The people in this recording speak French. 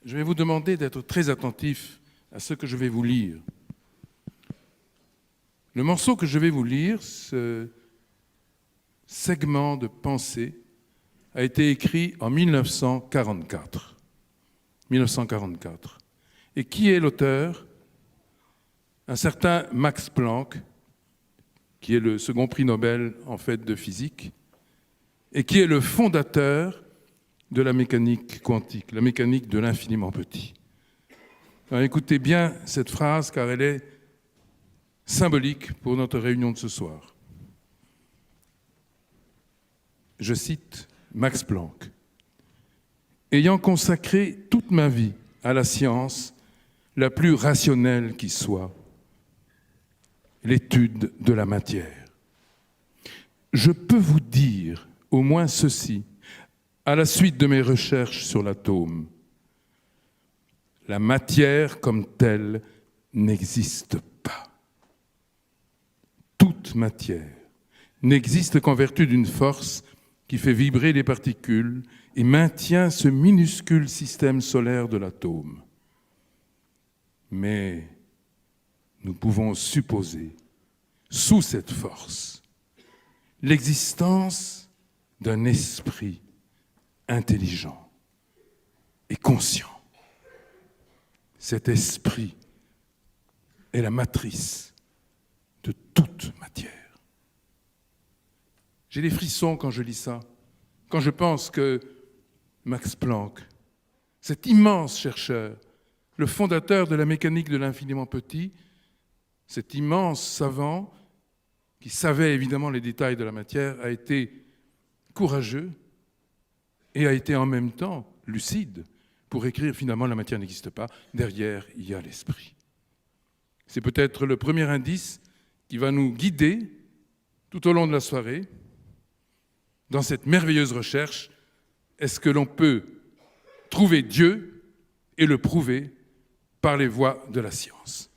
je vais vous demander d'être très attentifs à ce que je vais vous lire. Le morceau que je vais vous lire, ce segment de pensée, a été écrit en 1944. 1944. Et qui est l'auteur? Un certain Max Planck, qui est le second prix Nobel en fait de physique, et qui est le fondateur de la mécanique quantique, la mécanique de l'infiniment petit. Alors, écoutez bien cette phrase car elle est symbolique pour notre réunion de ce soir. Je cite Max Planck. « Ayant consacré toute ma vie à la science la plus rationnelle qui soit, l'étude de la matière, je peux vous dire au moins ceci, à la suite de mes recherches sur l'atome. La matière comme telle n'existe pas. Toute matière n'existe qu'en vertu d'une force qui fait vibrer les particules et maintient ce minuscule système solaire de l'atome. Mais nous pouvons supposer, sous cette force, l'existence d'un esprit intelligent et conscient. Cet esprit est la matrice de toute matière. » J'ai des frissons quand je lis ça, quand je pense que Max Planck, cet immense chercheur, le fondateur de la mécanique de l'infiniment petit, cet immense savant qui savait évidemment les détails de la matière, a été courageux et a été en même temps lucide pour écrire finalement la matière n'existe pas, derrière il y a l'esprit. C'est peut-être le premier indice qui va nous guider tout au long de la soirée dans cette merveilleuse recherche. Est-ce que l'on peut trouver Dieu et le prouver par les voies de la science ?